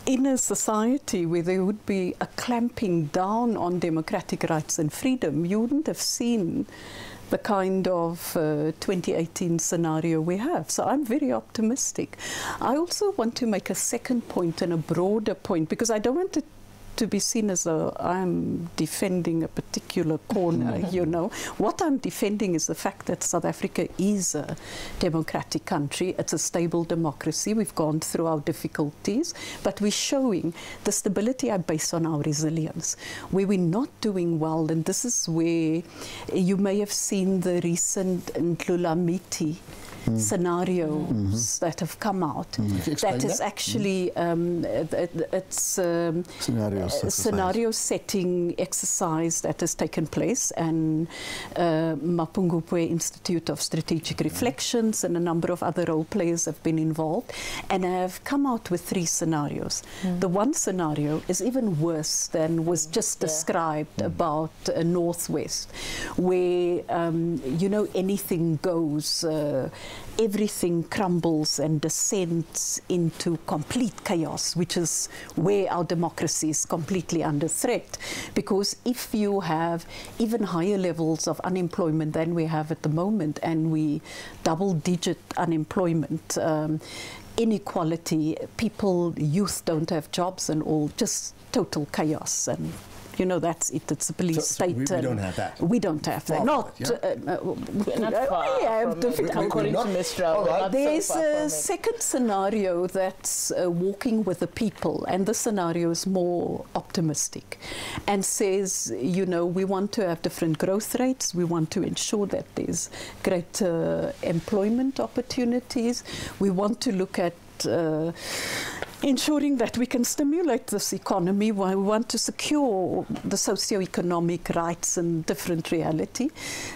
inner society where there would be a clamping down on democratic rights and freedom, you wouldn't have seen the kind of 2018 scenario we have. So I'm very optimistic. I also want to make a second point and a broader point, because I don't want it to be seen as I'm defending a particular corner, What I'm defending is the fact that South Africa is a democratic country. It's a stable democracy. We've gone through our difficulties, but we're showing the stability are based on our resilience. Where we're not doing well, and this is where you may have seen the recent Ndlulamiti scenarios that have come out. That is actually it's scenario setting exercise that has taken place, and Mapungubwe Institute of Strategic Reflections and a number of other role players have been involved, and have come out with 3 scenarios. The one scenario is even worse than was just described about Northwest, where you know, anything goes, everything crumbles and descends into complete chaos, which is where our democracy is completely under threat. Because if you have even higher levels of unemployment than we have at the moment, and we double-digit unemployment, inequality, youth don't have jobs and all, just total chaos. And you know, that's it. It's a police state. We don't have that. We don't have that. Not according to Mistral. There's a second scenario that's walking with the people, and the scenario is more optimistic and says, you know, we want to have different growth rates. We want to ensure that there's greater employment opportunities. We want to look at ensuring that we can stimulate this economy. We want to secure the socio-economic rights and different reality.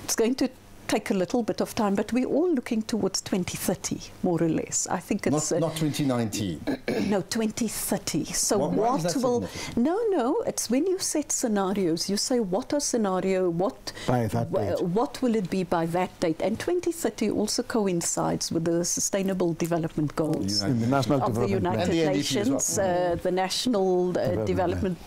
It's going to take a little bit of time, but we're all looking towards 2030, more or less. I think it's not 2019. No, 2030. So why is that will? No. It's when you set scenarios, you say what are scenario, what by that date. What will it be by that date? And 2030 also coincides with the Sustainable Development Goals in the National of the United Nations, the National Development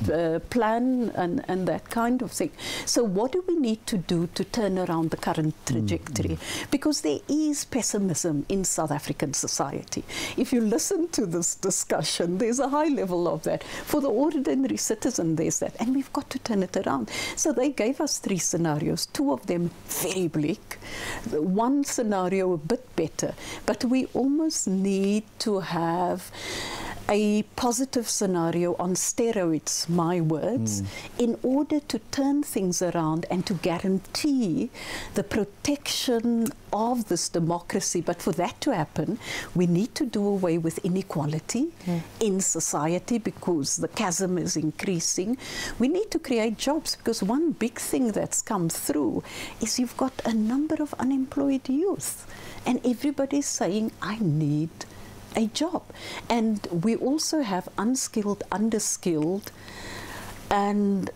Plan, and that kind of thing. So what do we need to do to turn around the current trajectory? Because there is pessimism in South African society. If you listen to this discussion, there's a high level of that. For the ordinary citizen, there's that. And we've got to turn it around. So they gave us 3 scenarios, 2 of them very bleak, one scenario a bit better. But we almost need to have a positive scenario on steroids, my words, in order to turn things around and to guarantee the protection of this democracy. But for that to happen, we need to do away with inequality in society, because the chasm is increasing. We need to create jobs, because one big thing that's come through is you've got a number of unemployed youth, and everybody's saying, I need a job. And we also have unskilled, underskilled, and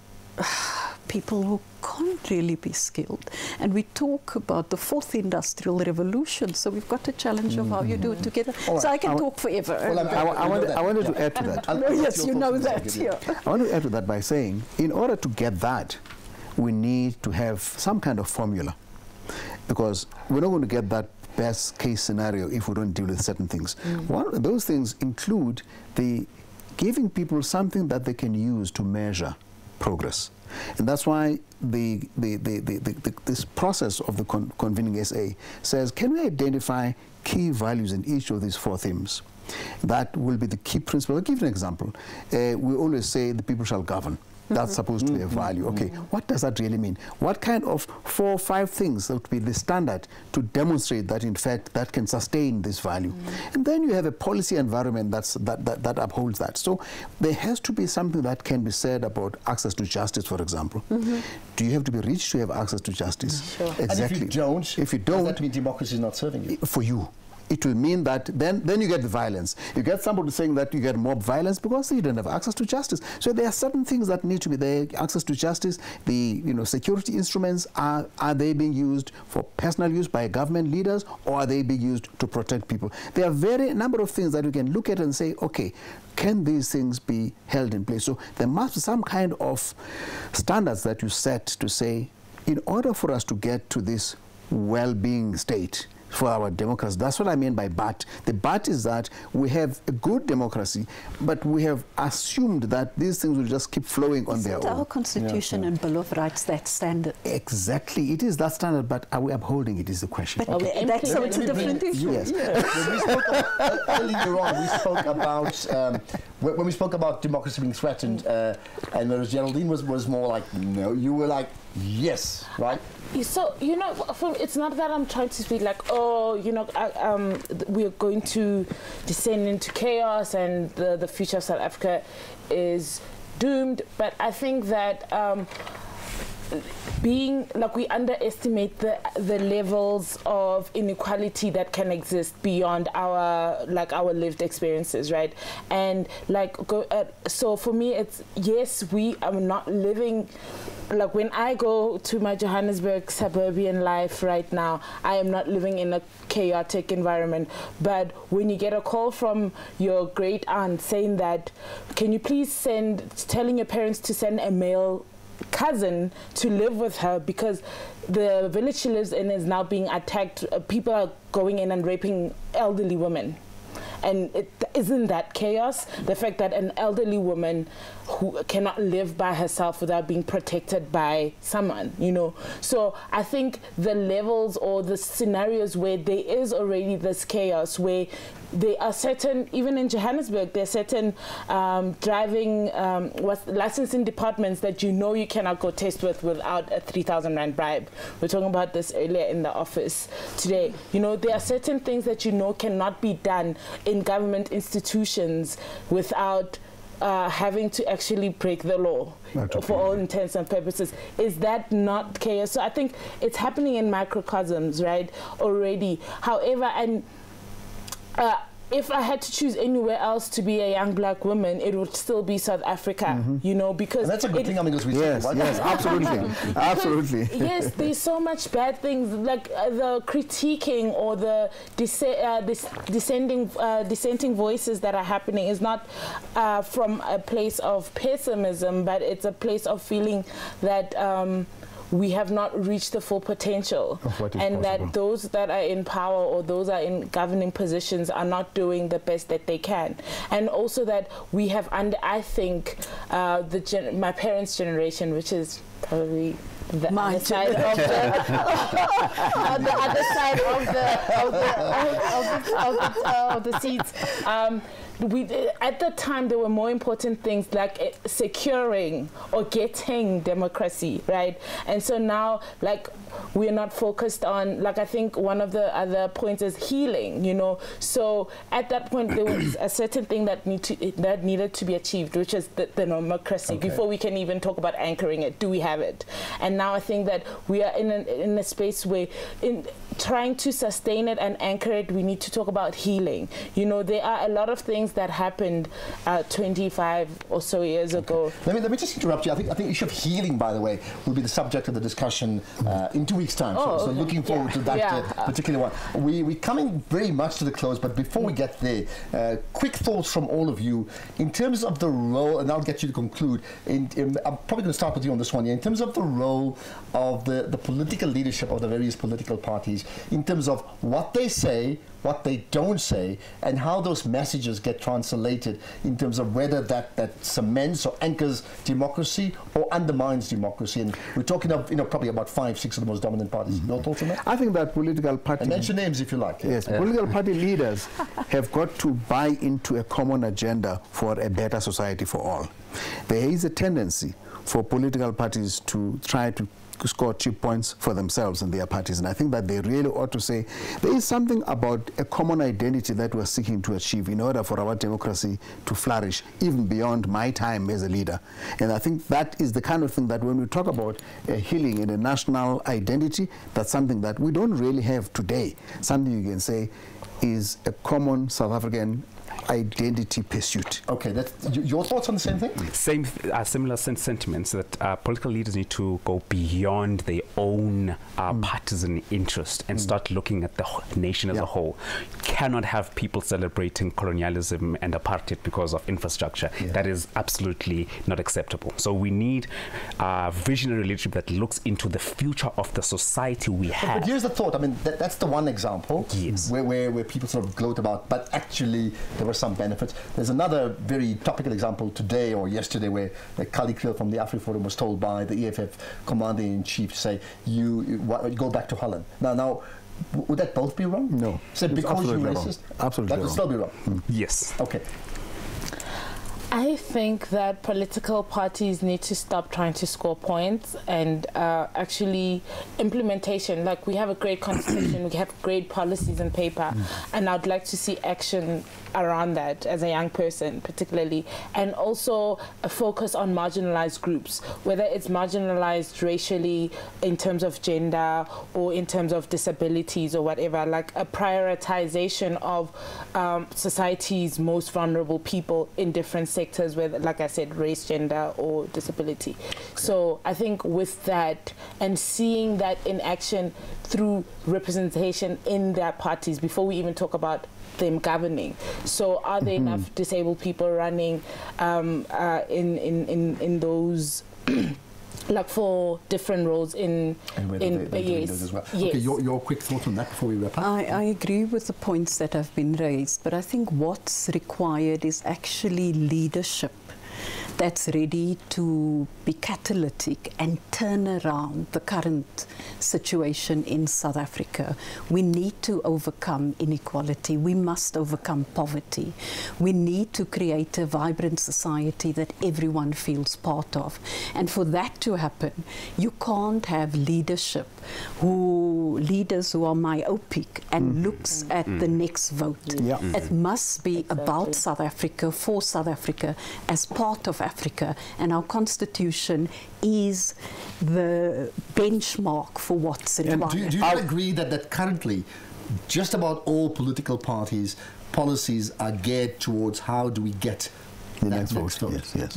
people who can't really be skilled. And we talk about the 4th industrial revolution, so we've got a challenge of how you do it together. Right. So I can talk forever. Well, I wanted to add to that. Yes, you know that. Yeah. I want to add to that by saying, in order to get that, we need to have some kind of formula, because we're not going to get that best case scenario if we don't deal with certain things. One of those things include giving people something that they can use to measure progress. And that's why this process of the ConveningSA says, can we identify key values in each of these 4 themes? That will be the key principle. I'll give you an example. We always say the people shall govern. That's supposed to be a value. Okay, what does that really mean? What kind of 4 or 5 things would be the standard to demonstrate that, in fact, that can sustain this value? And then you have a policy environment that upholds that. So there has to be something that can be said about access to justice, for example. Do you have to be rich to have access to justice? Sure. Exactly. And if you don't, does that mean democracy is not serving you? For you. It will mean that then you get the violence. You get somebody saying that you get mob violence because you don't have access to justice. So there are certain things that need to be there. Access to justice, the security instruments, are they being used for personal use by government leaders, or are they being used to protect people? There are a number of things that we can look at and say, okay, can these things be held in place? So there must be some kind of standards that you set to say, in order for us to get to this well-being state for our democracy. That's what I mean by but. The but is that we have a good democracy, but we have assumed that these things will just keep flowing on their own. Our Constitution and Bill of Rights that standard? Exactly. It is that standard, but are we upholding it is the question. But so it's a different issue. Yes. Earlier on, we spoke about when we spoke about democracy being threatened, and whereas Geraldine was more like, no, you were like, yes, right? So, you know, it's not that I'm trying to speak like, oh, you know, we're going to descend into chaos and the future of South Africa is doomed. But I think that being like, we underestimate the levels of inequality that can exist beyond our lived experiences, right? And like so for me, it's yes, we are not living. Like when I go to my Johannesburg suburban life right now, I am not living in a chaotic environment. But when you get a call from your great aunt saying that, can you please telling your parents to send a male cousin to live with her because the village she lives in is now being attacked. People are going in and raping elderly women. And isn't that chaos? The fact that an elderly woman who cannot live by herself without being protected by someone, you know. So I think the levels or the scenarios where there is already this chaos, where there are certain, even in Johannesburg, there are certain driving licensing departments that you know you cannot go test without a 3,000 Rand bribe. We're talking about this earlier in the office today. You know, there are certain things that you know cannot be done in government institutions without having to actually break the law for all intents and purposes. Is that not chaos? So I think it's happening in microcosms, right, already. However, and if I had to choose anywhere else to be a young black woman, it would still be South Africa, you know, because... And that's a good thing, I mean, because we... Yes, yes, absolutely. Absolutely. Yes, there's so much bad things, like the critiquing or the dissenting voices that are happening is not from a place of pessimism, but it's a place of feeling that we have not reached the full potential, and that those that are in power or those that are in governing positions are not doing the best that they can. And also that we have I think my parents' generation, which is probably the other side of the other side of the seats. At the time, there were more important things like securing or getting democracy, right? And so now, like, we're not focused on, like, I think one of the other points is healing, you know. So at that point, there was a certain thing that needed to be achieved, which is the democracy. Okay. Before we can even talk about anchoring it, do we have it? And now I think that we are in a space where, in trying to sustain it and anchor it, we need to talk about healing. You know, there are a lot of things that happened 25 or so years ago. Let me just interrupt you. I think the issue of healing, by the way, will be the subject of the discussion in 2 weeks' time. So looking forward to that particular one. We're coming very much to the close, but before we get there, quick thoughts from all of you in terms of the role, and I'll get you to conclude. I'm probably going to start with you on this one. In terms of the role of the political leadership of the various political parties, in terms of what they say, what they don't say, and how those messages get translated in terms of whether that cements or anchors democracy or undermines democracy. And we're talking of, probably about 5-6 of the most dominant parties. Your thoughts on that? I think that political party... And mention names if you like. Yes, political party leaders have got to buy into a common agenda for a better society for all. There is a tendency for political parties to try to score cheap points for themselves and their parties. And I think that they really ought to say there is something about a common identity that we're seeking to achieve in order for our democracy to flourish, even beyond my time as a leader. And I think that is the kind of thing that when we talk about healing in a national identity, that's something that we don't really have today. Something you can say is a common South African identity pursuit. Okay, that's your thoughts on the same thing? Similar sentiments that political leaders need to go beyond their own partisan interest and start looking at the nation as a whole. You cannot have people celebrating colonialism and apartheid because of infrastructure. That is absolutely not acceptable. So we need visionary leadership that looks into the future of the society we have. But here's the thought. I mean, that's the one example where people sort of gloat about, but actually there were some benefits. There's another very topical example today or yesterday where Kali Kriel from the AfriForum was told by the EFF commander-in-chief to say, you go back to Holland. Now, would that both be wrong? No. So because you're racist? Absolutely that would still be wrong? Yes. Okay. I think that political parties need to stop trying to score points and actually implementation. Like, we have a great constitution, we have great policies on paper, and I'd like to see action around that as a young person particularly, and also a focus on marginalized groups, whether it's marginalized racially, in terms of gender, or in terms of disabilities or whatever, like a prioritization of society's most vulnerable people in different sectors, whether, like I said, race, gender, or disability. So I think with that, and seeing that in action through representation in their parties, before we even talk about them governing. So are there enough disabled people running in those like for different roles in yes. As well. Yes. Okay, your quick thought on that before we wrap up? I agree with the points that have been raised, but I think what's required is actually leadership that's ready to be catalytic and turn around the current situation in South Africa. We need to overcome inequality. We must overcome poverty. We need to create a vibrant society that everyone feels part of. And for that to happen, you can't have leadership leaders who are myopic and looks at the next vote. Yeah. It must be about South Africa, for South Africa, as part of Africa, and our constitution is the benchmark for what's required. And do you agree that currently just about all political parties' policies are geared towards how do we get the next vote? Yes, yes.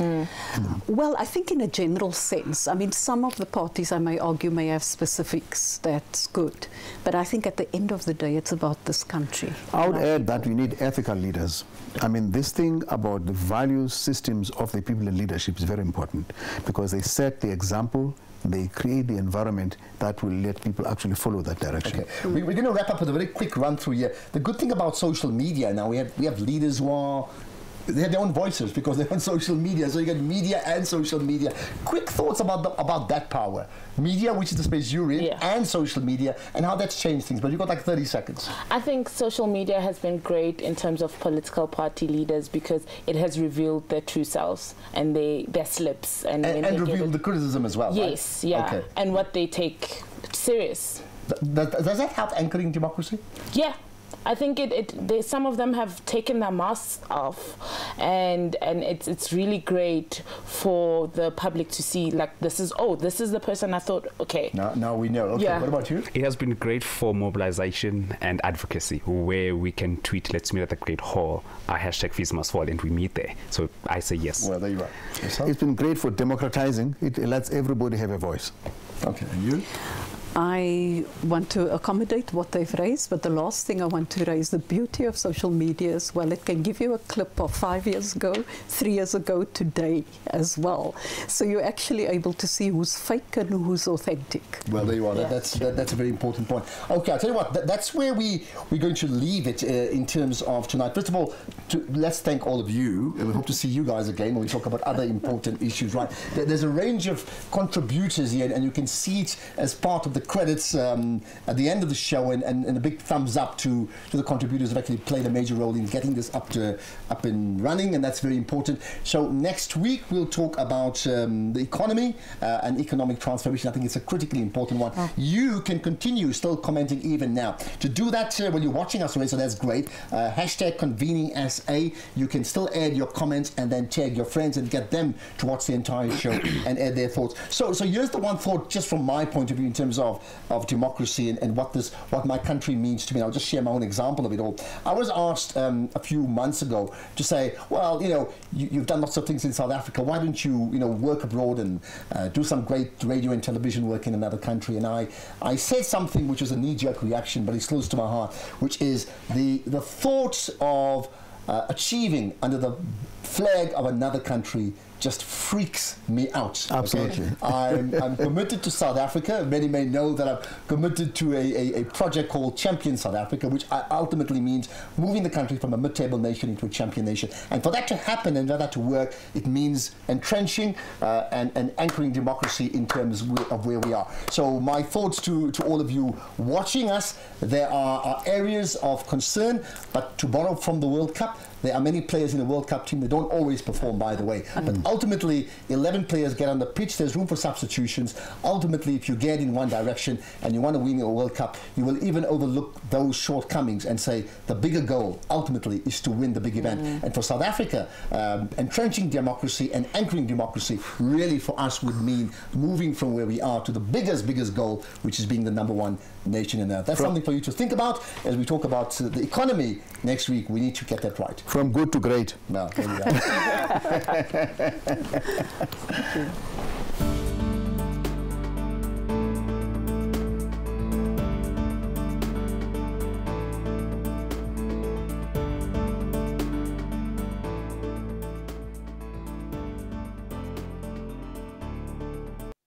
Well, I think in a general sense, I mean, some of the parties, I may argue, may have specifics that's good, but I think at the end of the day, it's about this country. I would add that we need ethical leaders. I mean, this thing about the values systems of the people in leadership is very important, because they set the example, they create the environment that will let people actually follow that direction. Okay. We're going to wrap up with a very quick run through here. The good thing about social media now, we have leaders who are, they have their own voices because they're on social media. So you get media and social media. Quick thoughts about that power. Media, which is the space you're in, and social media, and how that's changed things. But you've got like 30 seconds. I think social media has been great in terms of political party leaders because it has revealed their true selves and their slips. And revealed the criticism as well, yes, right? yeah. Okay. And what they take serious. Does that help anchoring democracy? Yeah. I think some of them have taken their masks off, and it's really great for the public to see, like, this is the person I thought, okay. Now we know. Okay, what about you? It has been great for mobilization and advocacy, where we can tweet, let's meet at the Great Hall, our hashtag fees must fall, and we meet there. So I say yes. Well, there you are. It's been great for democratizing. It lets everybody have a voice. Okay, and you? I want to accommodate what they've raised, but the last thing I want to raise, the beauty of social media as well, it can give you a clip of 5 years ago, 3 years ago, today as well. So you're actually able to see who's fake and who's authentic. Well, there you are. Yeah. That's a very important point. Okay, I'll tell you what, that's where we're going to leave it in terms of tonight. First of all, let's thank all of you, and we hope to see you guys again when we talk about other important issues, right? There's a range of contributors here, and you can see it as part of the credits at the end of the show, and a big thumbs up to the contributors who have actually played a major role in getting this up and running, and that's very important. So next week we'll talk about the economy and economic transformation. I think it's a critically important one. You can continue still commenting even now. To do that, well, you're watching us already, so that's great. Hashtag ConveningSA. You can still add your comments and then tag your friends and get them to watch the entire show and add their thoughts. So here's the one thought just from my point of view in terms of democracy and what my country means to me. I'll just share my own example of it all. I was asked a few months ago to say, well, you've done lots of things in South Africa. Why don't you, work abroad and do some great radio and television work in another country? And I said something which was a knee-jerk reaction, but it's close to my heart, which is the thought of achieving under the flag of another country just freaks me out. Absolutely. Okay? I'm committed to South Africa. Many may know that I'm committed to a project called Champion South Africa, which ultimately means moving the country from a mid-table nation into a champion nation. And for that to happen and for that to work, it means entrenching and anchoring democracy in terms of where we are. So my thoughts to all of you watching us, there are areas of concern, but to borrow from the World Cup, There are many players in the World Cup team that don't always perform, by the way. But ultimately, 11 players get on the pitch. There's room for substitutions. Ultimately, if you get in one direction and you want to win your World Cup, you will even overlook those shortcomings and say the bigger goal ultimately is to win the big event. And for South Africa, entrenching democracy and anchoring democracy really for us would mean moving from where we are to the biggest goal, which is being the #1 nation in Earth. That's something for you to think about as we talk about the economy next week. We need to get that right. From good to great. No, there we go.